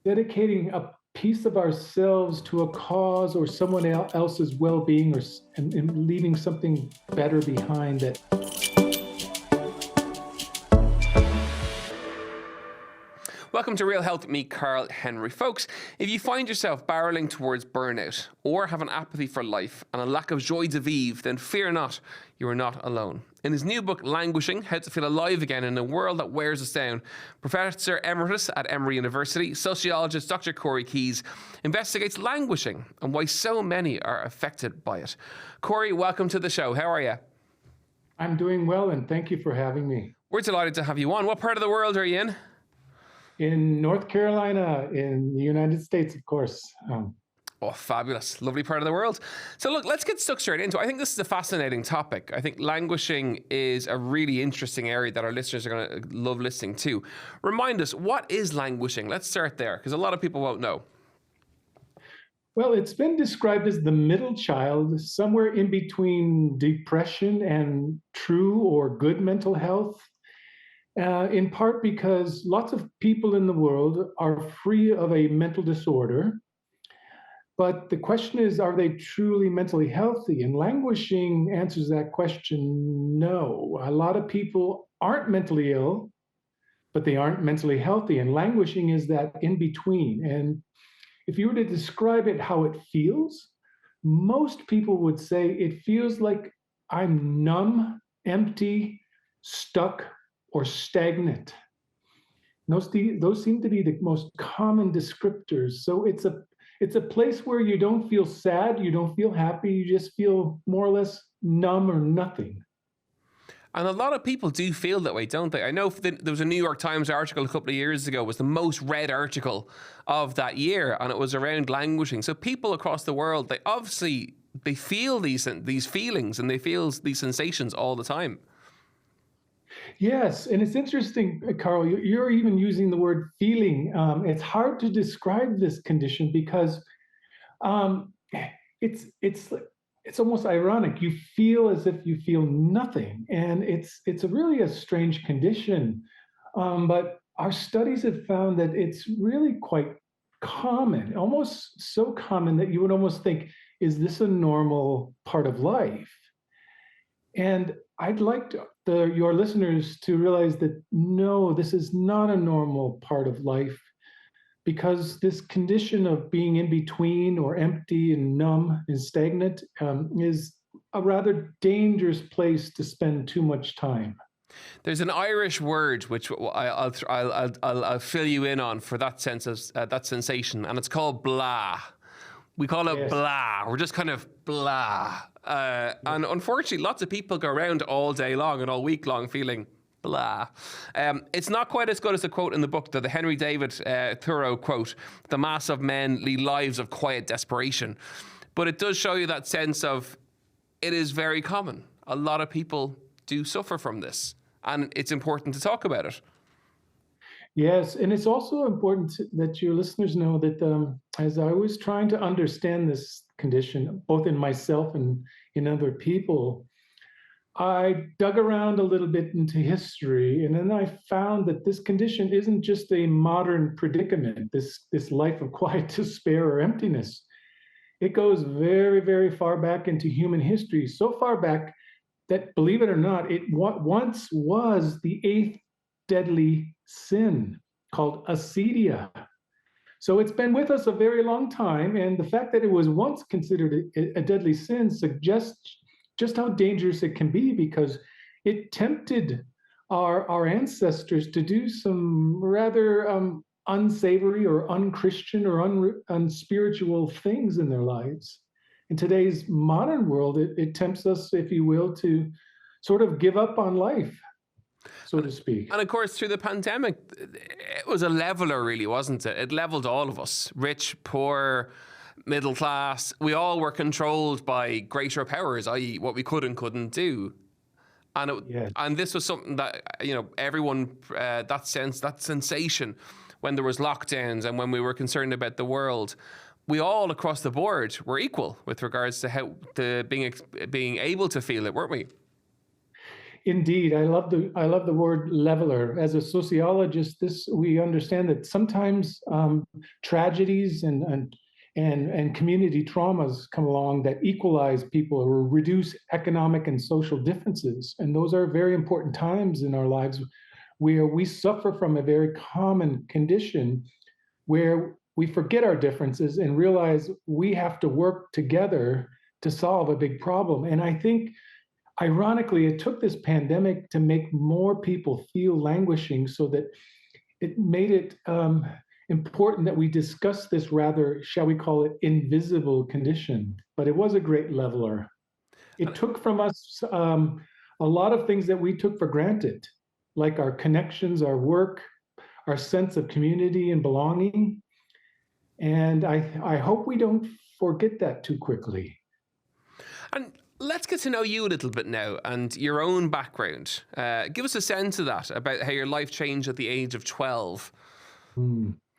dedicating a piece of ourselves to a cause or someone else's well-being, and leaving something better behind that. Welcome to Real Health with me, Karl Henry. Folks, if you find yourself barreling towards burnout or have an apathy for life and a lack of joie de vivre, then fear not, you are not alone. In his new book, Languishing, How to Feel Alive Again in a World That Wears Us Down, Professor Emeritus at Emory University, sociologist Dr. Corey Keyes, investigates languishing and why so many are affected by it. Corey, welcome to the show. How are you? I'm doing well, and thank you for having me. We're delighted to have you on. What part of the world are you in? In North Carolina, in the United States, of course. Oh, fabulous. Lovely part of the world. So look, let's get stuck straight into it. I think this is a fascinating topic. I think languishing is a really interesting area that our listeners are going to love listening to. Remind us, what is languishing? Let's start there, because a lot of people won't know. Well, it's been described as the middle child, somewhere in between depression and true or good mental health. In part because lots of people in the world are free of a mental disorder. But the question is, are they truly mentally healthy? And languishing answers that question, no. A lot of people aren't mentally ill, but they aren't mentally healthy. And languishing is that in between. And if you were to describe it, how it feels, most people would say it feels like I'm numb, empty, stuck, or stagnant. Those seem to be the most common descriptors. So it's a place where you don't feel sad, you don't feel happy, you just feel more or less numb or nothing. And a lot of people do feel that way, don't they? I know there was a New York Times article a couple of years ago, was the most read article of that year, and it was around languishing. So people across the world, they feel these feelings and they feel these sensations all the time. Yes, and it's interesting, Karl, you're even using the word feeling. It's hard to describe this condition because it's almost ironic. You feel as if you feel nothing, and it's really a strange condition. But our studies have found that it's really quite common, almost so common that you would almost think, is this a normal part of life? And I'd like your listeners to realize that no, this is not a normal part of life, because this condition of being in between or empty and numb and stagnant is a rather dangerous place to spend too much time. There's an Irish word which I'll fill you in on for that sense of that sensation, and it's called blah. We call it blah. We're just kind of blah. And unfortunately, lots of people go around all day long and all week long feeling blah. It's not quite as good as the quote in the book, the Henry David Thoreau quote, "The mass of men lead lives of quiet desperation." But it does show you that sense of it is very common. A lot of people do suffer from this, and it's important to talk about it. Yes, and it's also important that your listeners know that as I was trying to understand this condition, both in myself and in other people, I dug around a little bit into history, and then I found that this condition isn't just a modern predicament, this life of quiet despair or emptiness. It goes very, very far back into human history, so far back that, believe it or not, it once was the eighth deadly sin, called acedia. So it's been with us a very long time, and the fact that it was once considered a deadly sin suggests just how dangerous it can be, because it tempted our ancestors to do some rather unsavory or unchristian or unspiritual things in their lives. In today's modern world, it tempts us, if you will, to sort of give up on life, so to speak. And of course, through the pandemic, it was a leveler, really, wasn't it? It leveled all of us, rich, poor, middle class. We all were controlled by greater powers, i.e. what we could and couldn't do. And this was something that, everyone, that sensation when there was lockdowns and when we were concerned about the world, we all across the board were equal with regards to being able to feel it, weren't we? Indeed, I love the word leveler. As a sociologist, this we understand that sometimes tragedies and community traumas come along that equalize people or reduce economic and social differences, and those are very important times in our lives where we suffer from a very common condition where we forget our differences and realize we have to work together to solve a big problem. And I think ironically, it took this pandemic to make more people feel languishing so that it made it important that we discuss this rather, shall we call it, invisible condition. But it was a great leveler. It took from us a lot of things that we took for granted, like our connections, our work, our sense of community and belonging. And I hope we don't forget that too quickly. And let's get to know you a little bit now and your own background. Give us a sense of that, about how your life changed at the age of 12.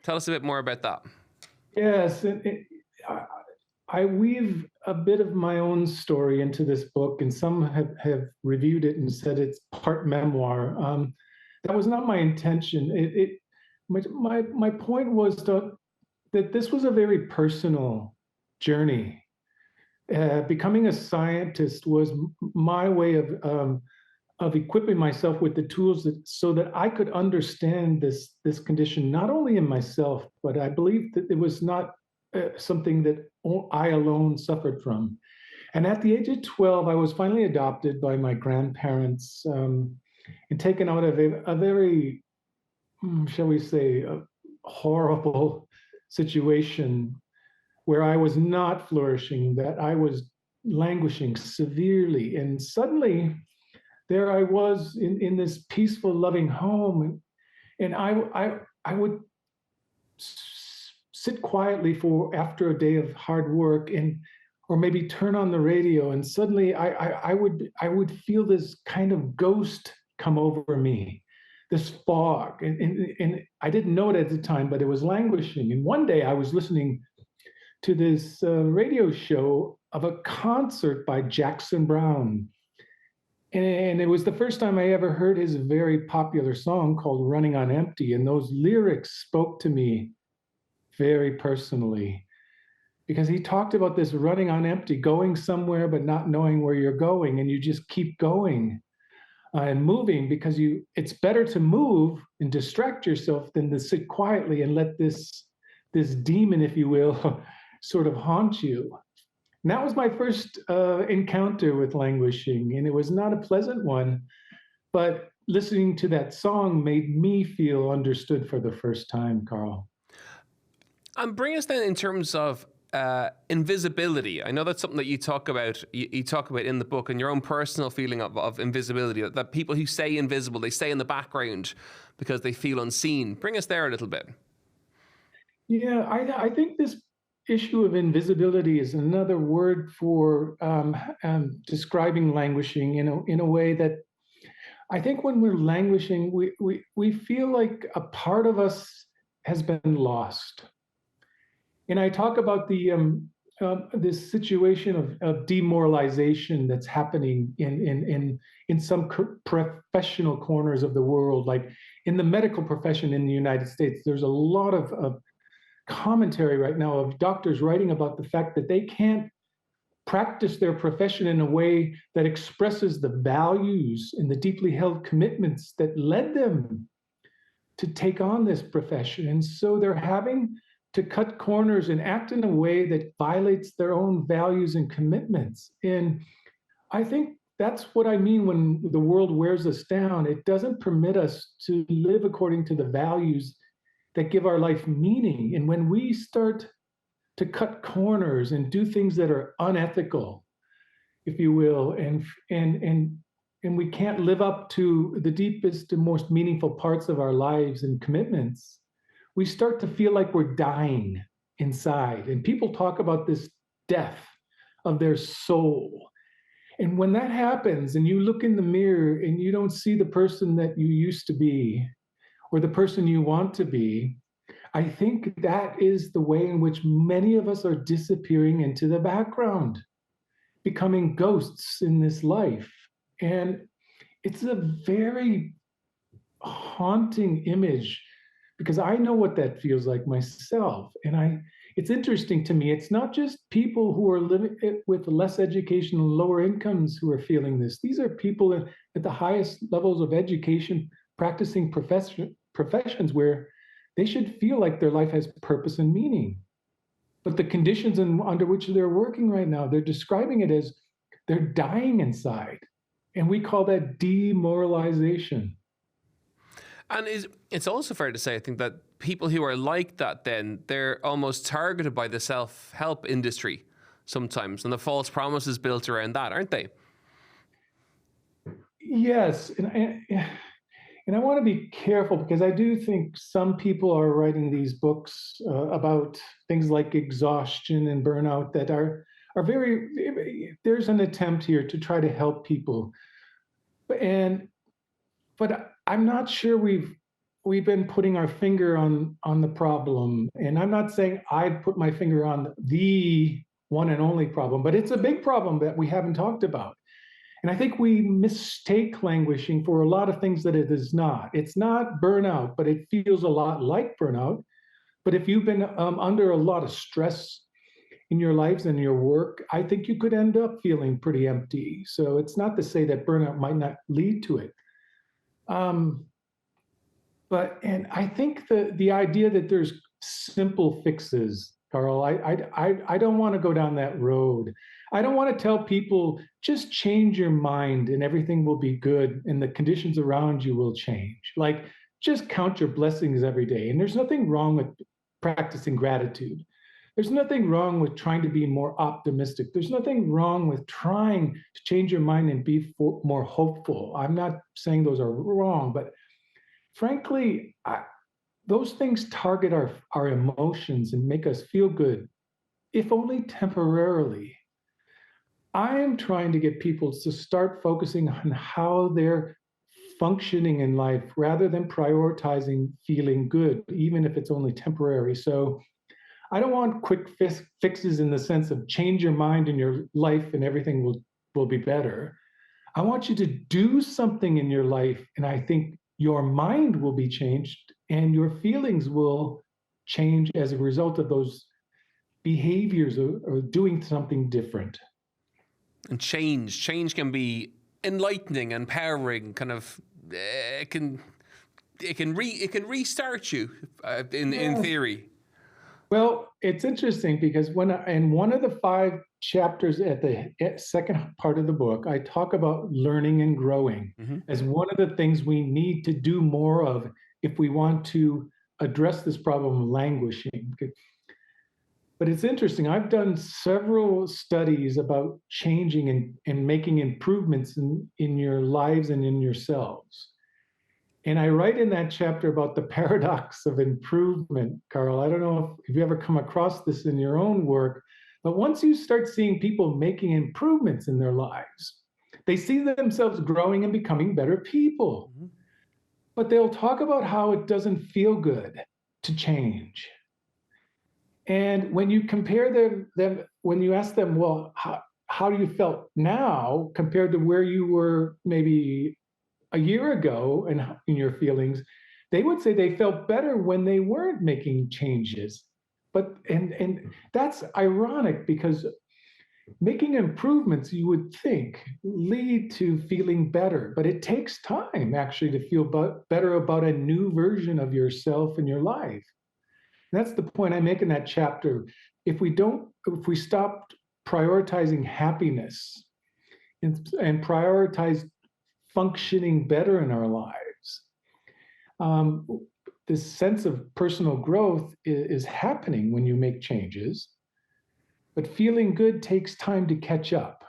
Tell us a bit more about that. Yes, I weave a bit of my own story into this book, and some have reviewed it and said it's part memoir. That was not my intention. My point was that this was a very personal journey. Becoming a scientist was my way of equipping myself with the tools so that I could understand this condition, not only in myself, but I believe that it was not something that I alone suffered from. And at the age of 12, I was finally adopted by my grandparents and taken out of a very, shall we say, a horrible situation where I was not flourishing, that I was languishing severely. And suddenly, there I was in this peaceful, loving home, and I would sit quietly for after a day of hard work, and or maybe turn on the radio, and suddenly I would feel this kind of ghost come over me, this fog, and I didn't know it at the time, but it was languishing. And one day I was listening to this radio show of a concert by Jackson Browne. And it was the first time I ever heard his very popular song called Running on Empty. And those lyrics spoke to me very personally because he talked about this running on empty, going somewhere but not knowing where you're going. And you just keep going and moving because it's better to move and distract yourself than to sit quietly and let this demon, if you will, sort of haunt you. And that was my first encounter with languishing, and it was not a pleasant one, but listening to that song made me feel understood for the first time, Karl. And bring us then in terms of invisibility. I know that's something that you talk about. You talk about in the book, and your own personal feeling of invisibility. That people who stay invisible, they stay in the background because they feel unseen. Bring us there a little bit. Yeah, I think this issue of invisibility is another word for describing languishing in a way that I think when we're languishing, we feel like a part of us has been lost. And I talk about this situation of demoralization that's happening in some professional corners of the world, like in the medical profession in the United States. There's a lot of commentary right now of doctors writing about the fact that they can't practice their profession in a way that expresses the values and the deeply held commitments that led them to take on this profession. And so they're having to cut corners and act in a way that violates their own values and commitments. And I think that's what I mean when the world wears us down. It doesn't permit us to live according to the values that give our life meaning. And when we start to cut corners and do things that are unethical, if you will, and we can't live up to the deepest and most meaningful parts of our lives and commitments, we start to feel like we're dying inside. And people talk about this death of their soul. And when that happens and you look in the mirror and you don't see the person that you used to be, or the person you want to be, I think that is the way in which many of us are disappearing into the background, becoming ghosts in this life. And it's a very haunting image because I know what that feels like myself. And it's interesting to me. It's not just people who are living with less education and lower incomes who are feeling this. These are people at the highest levels of education, practicing professions where they should feel like their life has purpose and meaning. But the conditions under which they're working right now, they're describing it as they're dying inside. And we call that demoralization. And it's also fair to say, I think, that people who are like that, then they're almost targeted by the self-help industry sometimes, and the false promises built around that, aren't they? Yes, and I want to be careful because I do think some people are writing these books about things like exhaustion and burnout that are very. There's an attempt here to try to help people, but I'm not sure we've been putting our finger on the problem. And I'm not saying I'd put my finger on the one and only problem, but it's a big problem that we haven't talked about. And I think we mistake languishing for a lot of things that it is not. It's not burnout, but it feels a lot like burnout. But if you've been under a lot of stress in your lives and your work, I think you could end up feeling pretty empty. So it's not to say that burnout might not lead to it. And I think the idea that there's simple fixes, Karl, I don't want to go down that road. I don't want to tell people just change your mind and everything will be good and the conditions around you will change. Like just count your blessings every day. And there's nothing wrong with practicing gratitude. There's nothing wrong with trying to be more optimistic. There's nothing wrong with trying to change your mind and be more hopeful. I'm not saying those are wrong, but frankly, those things target our emotions and make us feel good, if only temporarily. I am trying to get people to start focusing on how they're functioning in life rather than prioritizing feeling good, even if it's only temporary. So I don't want quick fixes in the sense of change your mind in your life and everything will be better. I want you to do something in your life, and I think your mind will be changed and your feelings will change as a result of those behaviors or doing something different. And change can be enlightening, empowering, kind of it can restart you in theory. Well, it's interesting because in one of the 5 chapters at the second part of the book, I talk about learning and growing as one of the things we need to do more of if we want to address this problem of languishing. But it's interesting. I've done several studies about changing and making improvements in your lives and in yourselves. And I write in that chapter about the paradox of improvement, Karl. I don't know if you ever come across this in your own work, but once you start seeing people making improvements in their lives, they see themselves growing and becoming better people. But they'll talk about how it doesn't feel good to change. And when you compare them, when you ask them, well, how do you felt now compared to where you were maybe a year ago and in your feelings, they would say they felt better when they weren't making changes. But and that's ironic because making improvements, you would think, lead to feeling better, but it takes time actually to feel better about a new version of yourself and your life. That's the point I make in that chapter. If we stopped prioritizing happiness and prioritize functioning better in our lives, this sense of personal growth is happening when you make changes, but feeling good takes time to catch up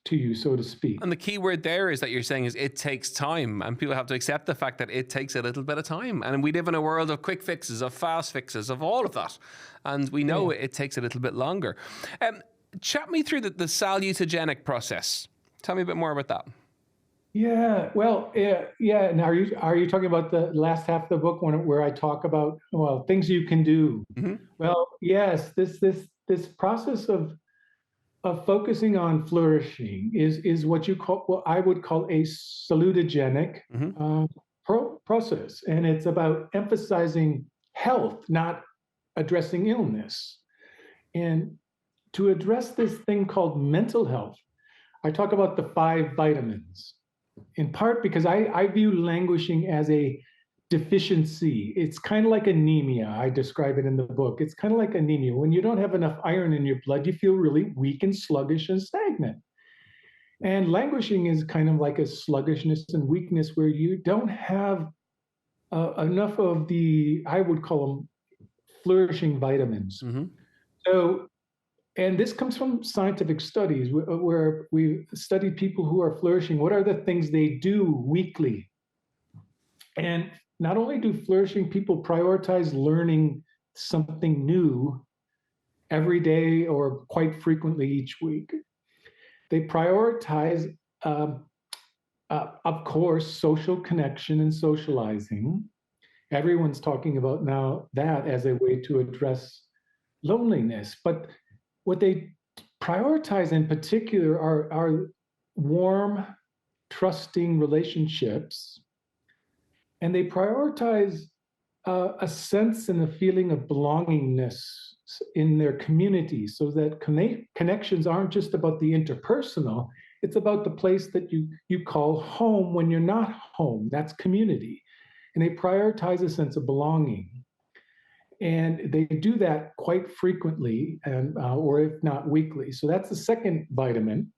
to you, so to speak. And the key word there is that you're saying is it takes time, and people have to accept the fact that it takes a little bit of time. And we live in a world of quick fixes, of fast fixes, of all of that. And we know it takes a little bit longer. Chat me through the salutogenic process. Tell me a bit more about that. Yeah, well, yeah. And are you talking about the last half of the book where I talk about things you can do? Well, yes, this process of of focusing on flourishing is what I would call a salutogenic uh, process, and it's about emphasizing health, not addressing illness. And to address this thing called mental health, I talk about the 5 vitamins, in part because I view languishing as a deficiency. It's kind of like anemia. I describe it in the book. It's kind of like anemia. When you don't have enough iron in your blood, you feel really weak and sluggish and stagnant. And languishing is kind of like a sluggishness and weakness where you don't have enough of the, I would call them flourishing vitamins. Mm-hmm. So, and this comes from scientific studies where we study people who are flourishing. What are the things they do weekly? And not only do flourishing people prioritize learning something new every day or quite frequently each week, they prioritize, of course, social connection and socializing. Everyone's talking about now that as a way to address loneliness. But what they prioritize in particular are warm, trusting relationships. And they prioritize a sense and a feeling of belongingness in their community, so that connections aren't just about the interpersonal, it's about the place that you call home when you're not home. That's community. And they prioritize a sense of belonging. And they do that quite frequently, and or if not weekly. So that's the second vitamin.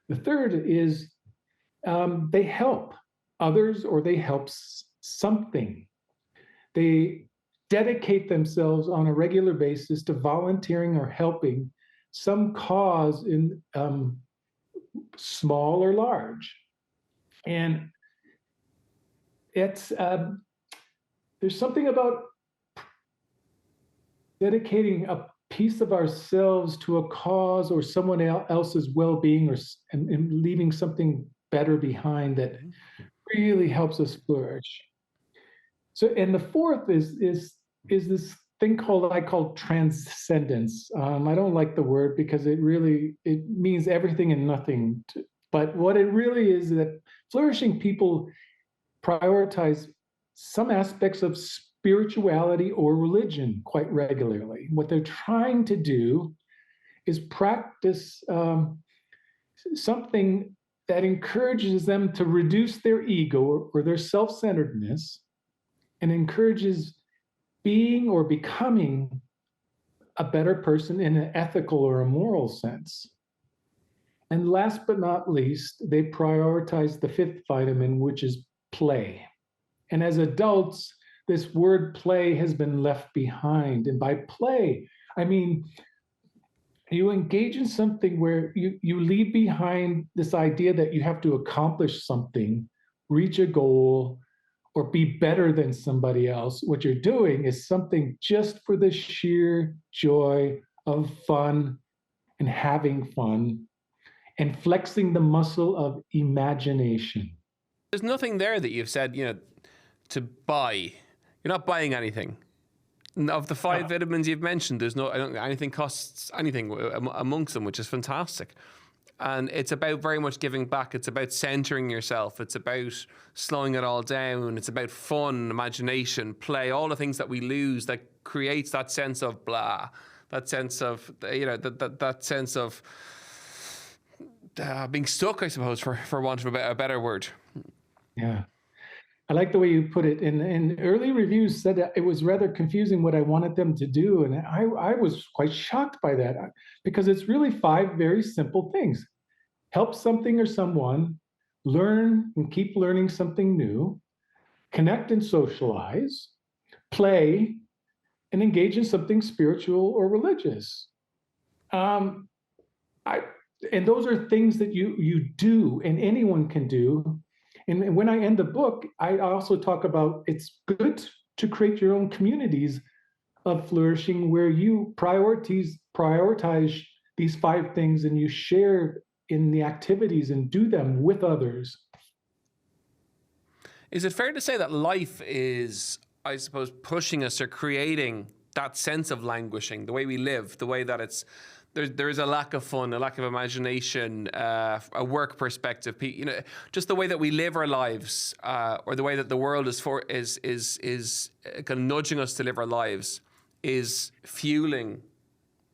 The third is they help others, or they help something. They dedicate themselves on a regular basis to volunteering or helping some cause in small or large. And it's there's something about dedicating a piece of ourselves to a cause or someone else's well-being, and leaving something better behind that really helps us flourish. So, and the fourth is this thing I call transcendence. I don't like the word because it means everything and nothing. But what it really is that flourishing people prioritize some aspects of spirituality or religion quite regularly. What they're trying to do is practice something that encourages them to reduce their ego or their self-centeredness, and encourages being or becoming a better person in an ethical or a moral sense. And last but not least, they prioritize the fifth vitamin, which is play. And as adults, this word play has been left behind. And by play, I mean, you engage in something where you leave behind this idea that you have to accomplish something, reach a goal, or be better than somebody else. What you're doing is something just for the sheer joy of fun and having fun and flexing the muscle of imagination. There's nothing there that you've said, to buy. You're not buying anything. Of the 5 vitamins you've mentioned, I don't think anything costs anything amongst them, which is fantastic. And it's about very much giving back. It's about centering yourself. It's about slowing it all down. It's about fun, imagination, play, all the things that we lose that creates that sense of blah, that sense of, that sense of being stuck, I suppose, for want of a better word. Yeah. I like the way you put it. And early reviews said that it was rather confusing what I wanted them to do. And I was quite shocked by that, because it's really 5 very simple things. Help something or someone, learn and keep learning something new, connect and socialize, play, and engage in something spiritual or religious. And those are things that you do and anyone can do. And when I end the book, I also talk about it's good to create your own communities of flourishing where you prioritize these 5 things, and you share in the activities and do them with others. Is it fair to say that life is, I suppose, pushing us or creating that sense of languishing, the way we live, the way that there is a lack of fun, a lack of imagination, a work perspective, just the way that we live our lives, or the way that the world is kind of nudging us to live our lives, is fueling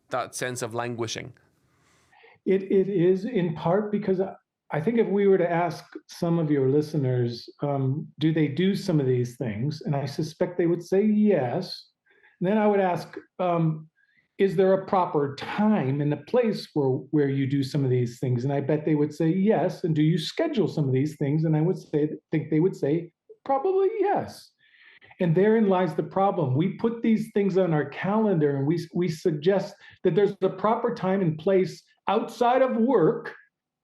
that sense of languishing. It is in part because I think if we were to ask some of your listeners, do they do some of these things? And I suspect they would say yes. And then I would ask, is there a proper time and a place where you do some of these things? And I bet they would say yes. And do you schedule some of these things? And I think they would say probably yes. And therein lies the problem. We put these things on our calendar and we suggest that there's the proper time and place outside of work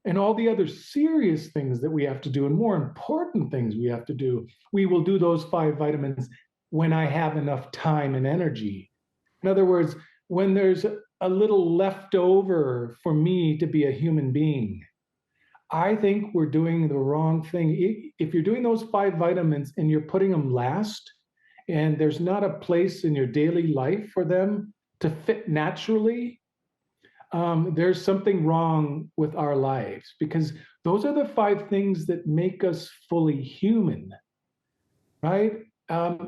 and all the other serious things that we have to do and more important things we have to do. We will do those 5 vitamins when I have enough time and energy. In other words, when there's a little left over for me to be a human being. I think we're doing the wrong thing. If you're doing those 5 vitamins and you're putting them last, and there's not a place in your daily life for them to fit naturally, there's something wrong with our lives, because those are the 5 things that make us fully human, right?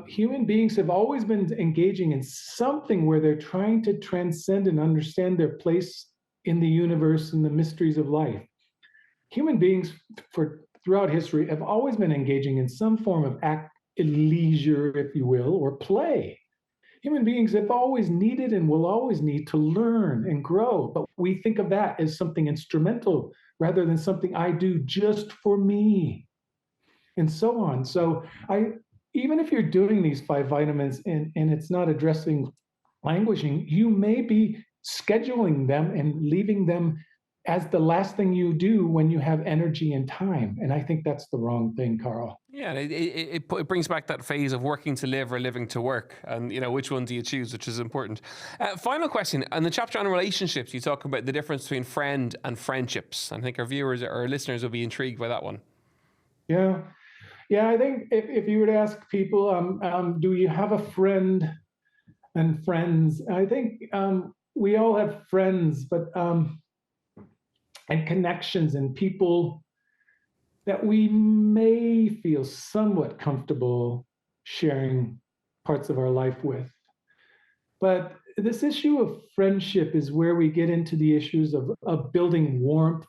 Human beings have always been engaging in something where they're trying to transcend and understand their place in the universe and the mysteries of life. Human beings throughout history have always been engaging in some form of leisure, if you will, or play. Human beings have always needed and will always need to learn and grow, but we think of that as something instrumental rather than something I do just for me, and so on. So even if you're doing these 5 vitamins and it's not addressing languishing, you may be scheduling them and leaving them as the last thing you do when you have energy and time. And I think that's the wrong thing, Karl. Yeah, it brings back that phase of working to live or living to work. And, which one do you choose, which is important. Final question. In the chapter on relationships, you talk about the difference between friend and friendships. I think our viewers or listeners will be intrigued by that one. Yeah. Yeah, I think if you were to ask people, do you have a friend and friends? I think we all have friends, but and connections and people that we may feel somewhat comfortable sharing parts of our life with. But this issue of friendship is where we get into the issues of building warmth,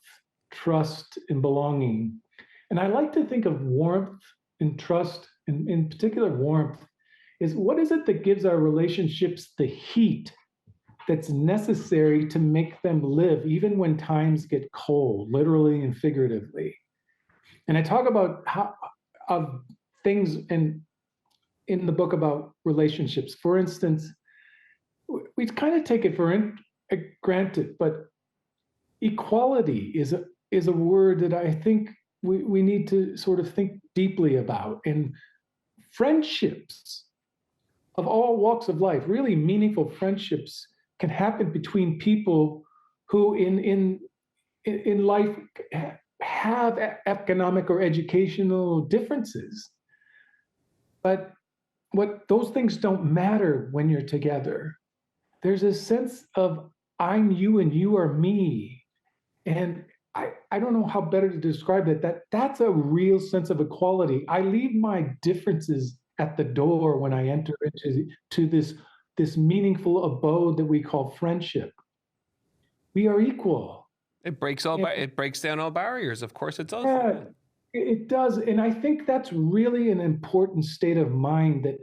trust, and belonging. And I like to think of warmth and trust, and in particular warmth, is what is it that gives our relationships the heat that's necessary to make them live, even when times get cold, literally and figuratively. And I talk about things in the book about relationships. For instance, we kind of take it for granted, but equality is a word that I think we need to sort of think deeply about. And friendships of all walks of life, really meaningful friendships, can happen between people who in life have economic or educational differences. But those things don't matter when you're together. There's a sense of I'm you and you are me. And I don't know how better to describe it. That's a real sense of equality. I leave my differences at the door when I enter into this meaningful abode that we call friendship. We are equal. It breaks down all barriers. Of course it does. Yeah, it does. And I think that's really an important state of mind, that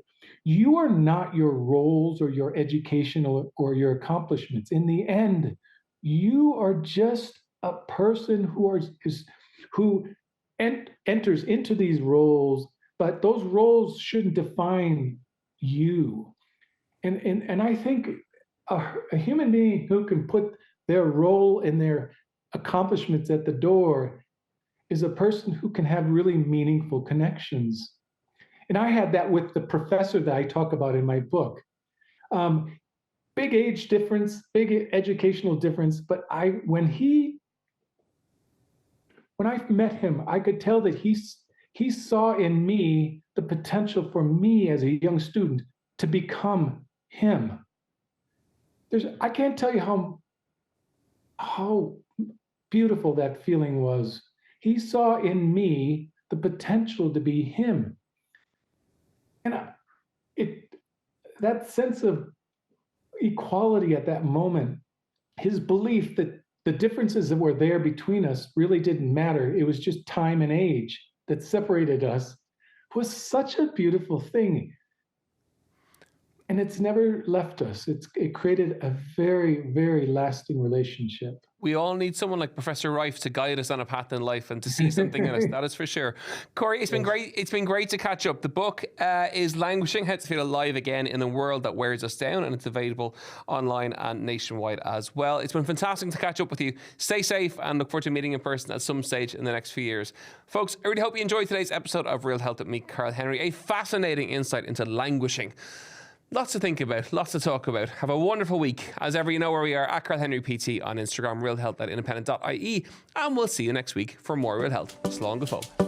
you are not your roles or your educational or your accomplishments. In the end, you are just a person who enters into these roles, but those roles shouldn't define you. And I think a human being who can put their role and their accomplishments at the door is a person who can have really meaningful connections. And I had that with the professor that I talk about in my book. Big age difference, big educational difference, but when I met him, I could tell that he saw in me the potential for me as a young student to become him. I can't tell you how beautiful that feeling was. He saw in me the potential to be him. And that sense of equality at that moment, his belief that the differences that were there between us really didn't matter. It was just time and age that separated us, was such a beautiful thing. And it's never left us. It created a very, very lasting relationship. We all need someone like Professor Rife to guide us on a path in life and to see something in us. That is for sure. Corey, it's been great. It's been great to catch up. The book is Languishing: How to Feel Alive Again in a World That Wears Us Down, and it's available online and nationwide as well. It's been fantastic to catch up with you. Stay safe and look forward to meeting in person at some stage in the next few years. Folks, I really hope you enjoyed today's episode of Real Health with me, Karl Henry. A fascinating insight into languishing. Lots to think about, lots to talk about. Have a wonderful week. As ever, you know where we are, at Karl Henry PT on Instagram, realhealth@independent.ie, and we'll see you next week for more Real Health. Slán go fóill.